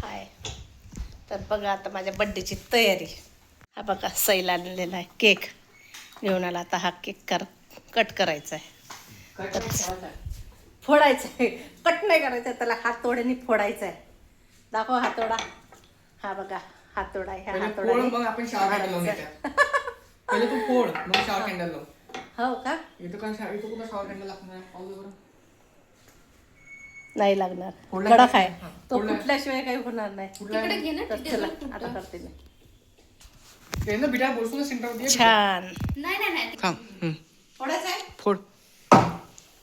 हाय. तर बघा आता माझ्या बड्डेची तयारी. हा बघा सैल आणलेला आहे केक घेऊन आला. आता हा केक कट करायचा आहे. फोडायचा आहे, कट नाही करायचं, त्याला हातोड्याने फोडायचा आहे. दाखव हातोडा. हा बघा हातोडा आहे. ह्या हातोड्याने मग आपण शावर कॅन्डल लावून पहिले तू फोड मग शावर कॅन्डल लाव. हो का? इथं कुठं शावर कॅन्डल लागणार पाहू बरं. नाही लागणार, कडक आहे तो, फुटल्याशिवाय काही होणार नाही. तर चला आता करते मी. ते ना बिटा बोलसून सेंटर मध्ये छान. नाही थांब. फोडायचं आहे. फोड.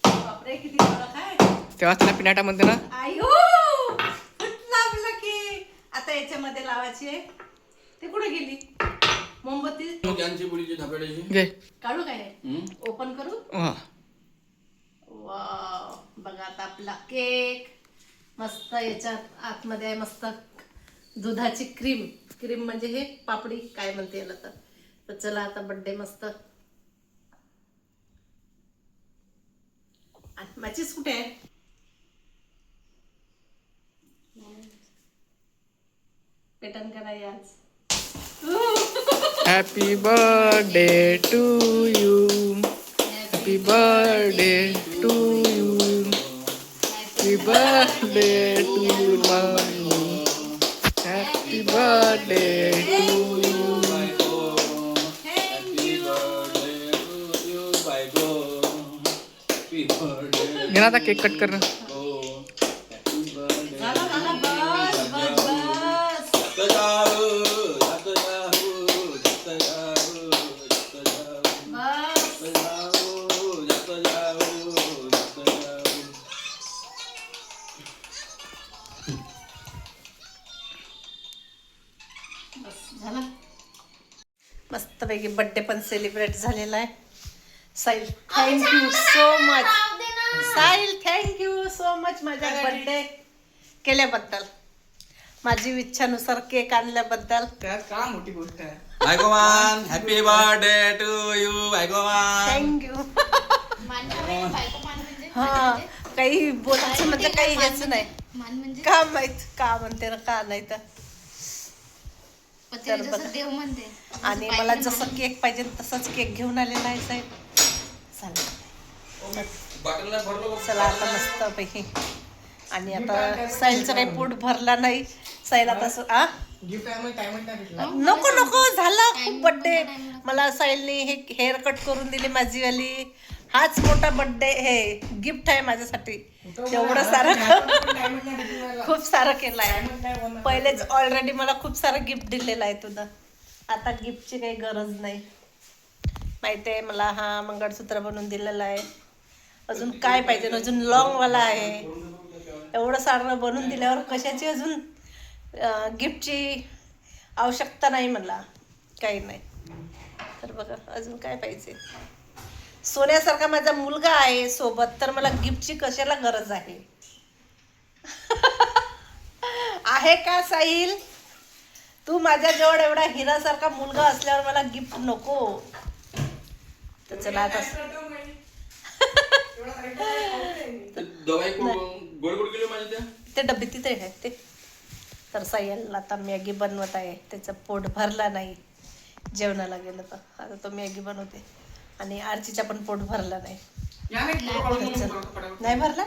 बापरे किती कडक आहे. तेव्हा त्याला पिनाटा म्हणते ना. आयो फुटला आपला केक. आता याच्यामध्ये लावायची आहे. ते कुठे गेली मोमबत्ती? त्यांची पुढीची धपाट्याची घे. काढू काय? ओपन करू. हा. वाव बघा आता आपला केक मस्त. याच्यात आतमध्ये आहे मस्त दुधाची क्रीम. क्रीम म्हणजे हे पापडी काय म्हणते याला. तर चला आता बर्थडे मस्त. आणि मॅचीस कुठे आहे? पेटन करा आज. Happy birthday to you. Happy birthday to you. Happy birthday to you. Happy birthday to you. घे ना आता केक कट कर ना. झाला झाला बस बस बस झाला. मस्तपैकी बर्थडे पण सेलिब्रेट झालेला आहे. Sahil thank you so much. Sahil thank you so much माझ्या बर्थडे केल्याबद्दल, माझी इच्छानुसार केक आणल्याबद्दल. त्यात का मोठी गोष्ट आहे. भायगोमान हॅपी बर्थडे टू यू भायगोमान. थँक्यू. हा काही बोलायचं म्हणजे काही हेच नाही. का माहित का म्हणते ना का नाही तर. देव म्हणते. आणि मला जसं केक पाहिजे तसंच केक घेऊन आलेला आहे साहेब. चला आता मस्त पैकी. आणि आता साहिलचं काही पोट भरला नाही. साहिल आता गिफ्ट आहे मग डायमंड नाही भेटला. नको नको झाला खूप बर्थडे. मला साहिलने हे हेअर कट करून दिली माझीवाली. हाच मोठा बर्थडे हे गिफ्ट आहे माझ्यासाठी. एवढं सारं खूप सारं केलं आहे. पहिलेच ऑलरेडी मला खूप सारं गिफ्ट दिलेलं आहे तुझं. आता गिफ्टची काही गरज नाही. माहिती आहे मला. हा मंगळसूत्र बनवून दिलेला आहे. अजून काय पाहिजे? अजून लॉंगवाला आहे. एवढं सारं बनवून दिल्यावर कशाची अजून गिफ्टची आवश्यकता नाही मला. काही नाही. तर बघा अजून काय पाहिजे. सोन्यासारखा माझा मुलगा आहे सोबत, तर मला गिफ्टची कशाला गरज आहे? आहे का साहिल? तू माझ्याजवळ एवढा हिरासारखा मुलगा असल्यावर मला गिफ्ट नको. तर चला आता ते डब्बे तिथे आहे ते. तर साहिल आता मॅगी बनवत आहे. त्याचं पोट भरला नाही जेवणाला गेलं तर. आता तो मॅगी बनवते. आणि आरचीचा पण पोट भरला नाही. नाही भरला?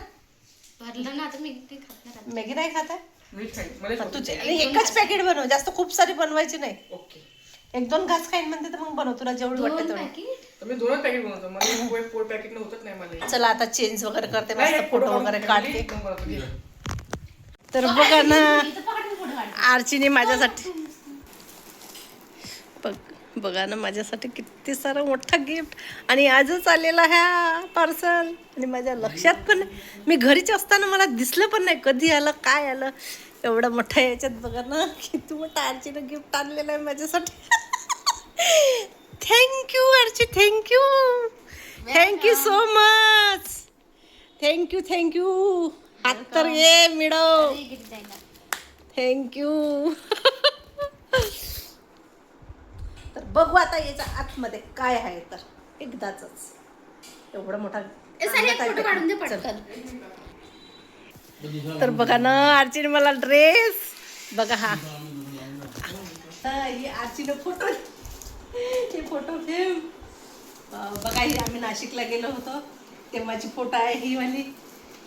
भरलं ना. आता मी मॅगी नाही खात आहे तुझे. आणि एक एकच पॅकेट बनव, जास्त खूप सारी बनवायची नाही. एक दोन घास खाईन म्हणते तर मग बनव तुला जेवढी वाटते तेवढी. मी 2 पॅकेट बनवतो. मला पोट पॅकेट न होतच नाही मला. चला आता चेंज वगैरे करते, मस्त फोटो वगैरे काढते. तर बघा ना आरचीने माझ्यासाठी बघा ना माझ्यासाठी किती सारं मोठं गिफ्ट. आणि आजच आलेला ह्या पार्सल. आणि माझ्या लक्षात पण मी घरीच असताना मला दिसलं पण नाही कधी आलं काय आलं. एवढं मोठं याच्यात बघा ना किती मोठं आरचीनं गिफ्ट आणलेलं आहे माझ्यासाठी. Thank you Archi. Thank you thank you so much. Thank you thank you. हात तर ये मिळव. थँक्यू. तर बघू आता याच्या आतमध्ये काय आहे. तर एकदाच एवढा मोठा. तर बघा ना आरचीने मला ड्रेस बघा हा ही आजीनं फोटो हे फोटो ठेव. बघा ही आम्ही नाशिकला गेलो होतो तेव्हाची फोटो आहे ही वाली.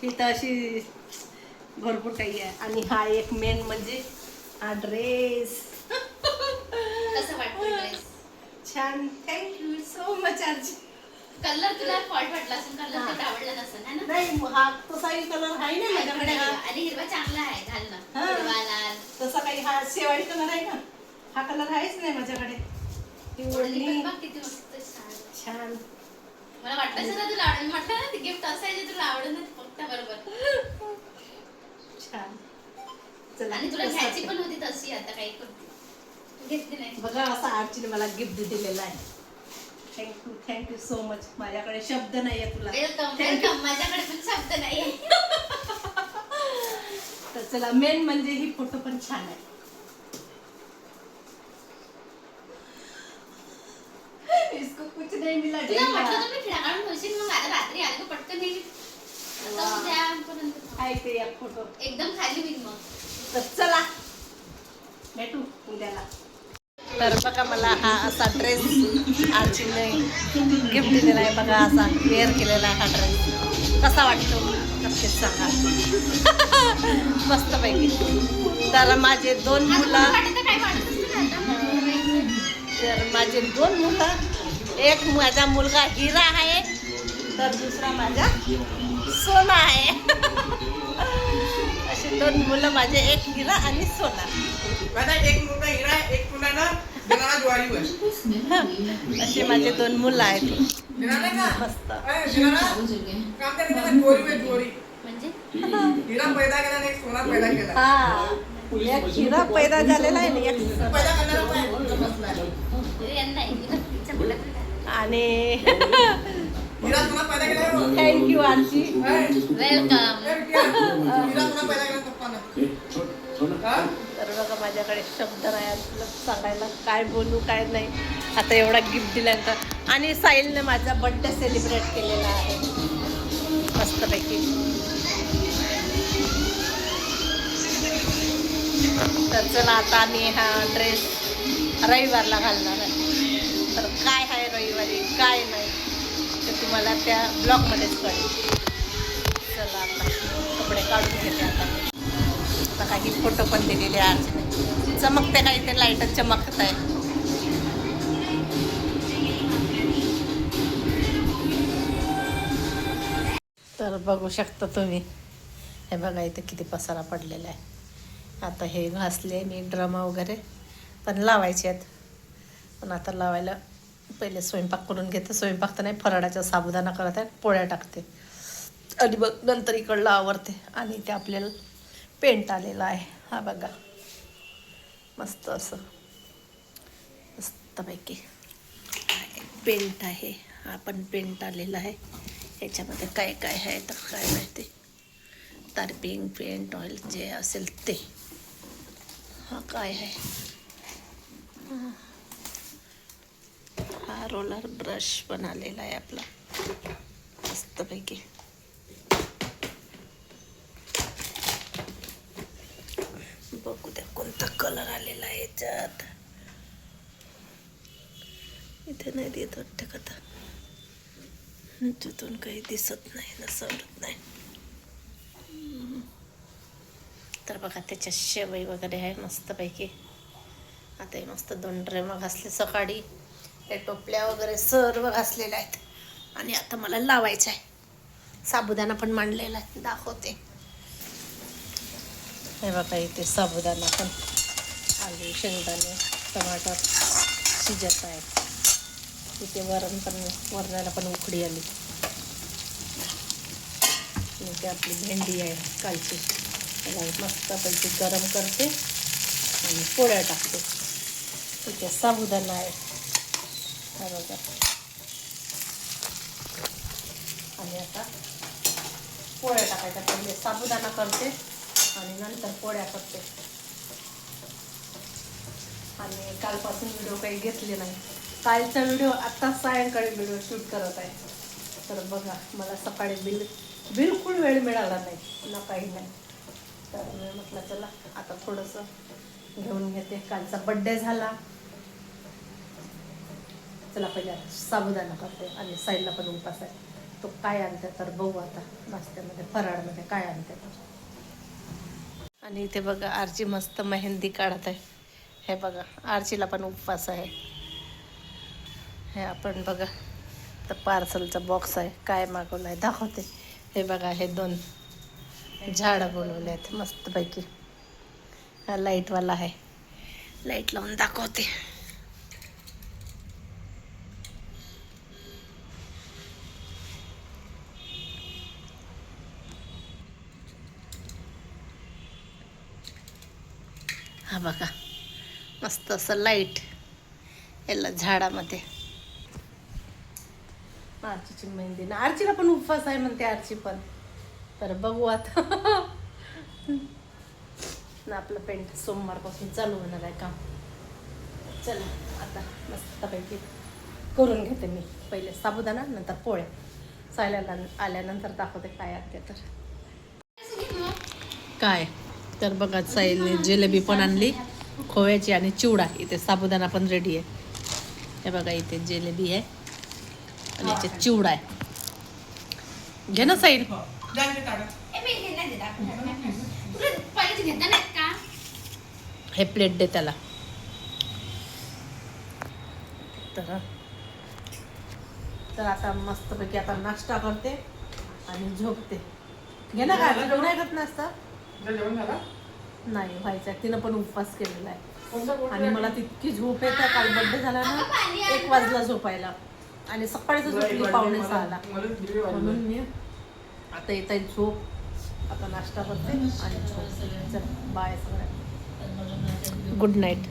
ही तर अशी भरपूर काही आहे. आणि हा एक मेन म्हणजे हा ड्रेस. कसं वाटतं ड्रेस? छान, थँक्यू सो मच आजी. कलर तुला फॉल्ट वाटला असेल, कलर तुला आवडला नसेल है ना? नाही हा तसाही कलर आहे ना माझ्याकडे. हा आणि हिरवा चांगला आहे घालणं. हा. हिरवा लाल तसा काही हा शेवाळी कलर आहे ना, हा कलर आहेच नाही माझ्याकडे. ही ओढणी ओढणी पण बघ किती मस्त छान. छान. मला वाटलं ना तुला आवडेल. म्हटलं ना ती गिफ्ट असायची तुला आवडेल ना फक्त बरोबर. छान. चला आणि तुला कसं घ्यायची वाटतं? पण होती तशी, आता काही करते घेतली नाही. बघा असा आजीने मला गिफ्ट दिलेला आहे. Thank you so much. माझ्याकडे शब्द नाहीये तुला. Welcome Thank you. वेलकम. माझ्याकडे पण शब्द नाहीये. तर चला मेन म्हणजे ही फोटो पण छान आहे. इसको कुछ नहीं मिला. तुला म्हटलं तुम्ही फिराकाळून ठेवशील, मग आता रात्री आले का पटकन येईल. आता वा. उद्यापर्यंत आहे ते एक फोटो. एकदम खाली होईल मग. तर चला भेटू उद्याला. तर बघा मला हा असा ड्रेस आजीने गिफ्ट दिलेला आहे. बघा असा वेअर केलेला आहे हा ड्रेस. कसा वाटतो नक्कीच सांगा. मस्तपैकी. तर माझे 2 आता मुलं, मला वाटतं काय वाटतच नाही आता. तर माझे 2 मुलं, एक माझा मुलगा हिरा आहे तर दुसरा माझा सोना आहे. असे 2 मुलं माझे, एक हिरा आणि सोना. माझा एक मुलगा हिरा आहे, एक मुलगा ना देणारा ज्वारीवर. असे माझे 2 मुलं आहेत. देणार नाही का? मस्त. देणारा काम करते ना ज्वारीवर ज्वारी. म्हणजे हिरा पैदा केला आणि एक सोना पैदा केला. हा एक हिरा पैदा झालेला आहे आणि एक सोना. पैदा करणारा पण बसलाय. यंदा तिच्या मुलात काय? आणि हिरा सोना पैदा केला हो. थँक्यू आजी. वेलकम. हिरा सोना पैदा केला पप्पानं. हा? तर बघा माझ्याकडे शब्द नाही आज तुला सांगायला काय बोलू काय नाही. आता एवढा गिफ्ट दिल्यानंतर. आणि साहिलने माझा बर्थडे सेलिब्रेट केलेला आहे मस्तपैकी. तर चला आता आम्ही हा ड्रेस रविवारला घालणार आहे. तर काय आहे रविवारी काय नाही ते तुम्हाला त्या ब्लॉगमध्येच कळेल. चला आता कपडे काढून घेते आता मी. आता काही फोटो पण दिलेले आहे. चमकते काही ते लाईटच चमकत आहे. तर बघू शकता तुम्ही. हे बघा इथे किती पसारा पडलेला आहे. आता हे घासले मी ड्रम वगैरे पण लावायचे आहेत. पण आता लावायला पहिले स्वयंपाक करून घेते. स्वयंपाक तर नाही, फराळाचा साबुदाणा करत आहे, पोळ्या टाकते आणि बघ नंतर इकडलं आवरते. आणि ते आपल्याला पेंट आलेला आहे. हा बघा मस्त असं मस्तपैकी पेंट आहे. हा पण पेंट आलेला आहे. ह्याच्यामध्ये काय काय आहे तर काय माहिती. तारपिंग पेंट ऑइल जे असेल ते. हा काय आहे. हा रोलर ब्रश पण आलेला आहे आपला मस्तपैकी. बघू द्या कोणता कलर आलेला आहे याच्यात. इथे नाही देत वाटतं का तर. तिथून काही दिसत नाही ना, समजत नाही. तर बघा त्याच्या शेवई वगैरे आहे मस्तपैकी. आता हे मस्त 2 ड्रम घासले सकाळी. हे टोपल्या वगैरे सर्व घासलेल्या आहेत. आणि आता मला लावायचं आहे. साबुदाणा पण मांडलेला आहे, दाखवते. हे बघा इथे साबुदाणा पण, आलू शेंगदाणे टमाटर शिजत आहे. इथे वरणाला पण उकडी आली. इथे आपली भेंडी आहे कालची. त्याला मस्तपैकी गरम करते आणि पोळ्या टाकते. इथे साबुदाणा आहे हा बघा. आणि आता पोळ्या टाकायच्या. पहिले साबुदाणा करते आणि नंतर पोळ्या करते. आणि कालपासून व्हिडिओ काही घेतले नाही. कालचा व्हिडिओ आत्ता सायंकाळी व्हिडिओ शूट करत आहे. तर बघा मला सकाळी बिलकुल वेळ मिळाला नाही ना, काही नाही. तर मी म्हटलं चला आता थोडंसं घेऊन घेते. कालचा बड्डे झाला. चला पहिल्या साबुदाणा करते आणि साईडला पण उपास आहे. तो काय आणते तर बघू आता नाश्त्यामध्ये फराळमध्ये काय आणते तर. आणि इथे बघा आरची मस्त मेहंदी काढत आहे. हे बघा आरचीला पण उपवास आहे. हे आपण बघा तर पार्सलचा बॉक्स आहे. काय मागवलं आहे दाखवते. हे बघा हे 2 झाडं बोलवले आहेत मस्तपैकी. हा लाईटवाला आहे. लाईट लावून दाखवते. हा बघा मस्त असं लाईट याला झाडामध्ये. आरचीची मेहंदी ना आरचीला पण उपवास आहे म्हणते आरची पण. तर बघू आता ना आपलं पेंट सोमवारपासून चालू होणार आहे काम. चला आता मस्तपैकी करून घेते मी. पहिले साबुदाणा नंतर पोळ्या. सायला आल्यानंतर दाखवते काय आणते तर. काय तर बघा साईलने जिलेबी पण आणली खोव्याची आणि चिवडा. इथे साबुदाणा पण रेडी आहे. हे बघा इथे जिलेबी आहे आणि याचे चिवडा आहे. घे ना साईल. हे प्लेट दे त्याला. तर आता मस्तपैकी आता नाश्ता करते आणि झोपते. घे ना काय जेवण आहे करत नाश्ता. जेवण झालं? नाही व्हायचं. तिनं पण उपवास केलेला आहे आणि मला तितकी झोप येते. काल बड्डे झाला ना 1 वाजला झोपायला आणि सकाळीच झोपली 5:45ला. म्हणून मी आता येत आहे झोप. आता नाश्ता करते आणि झोपते. चल बाय सगळ्यांना. Good night.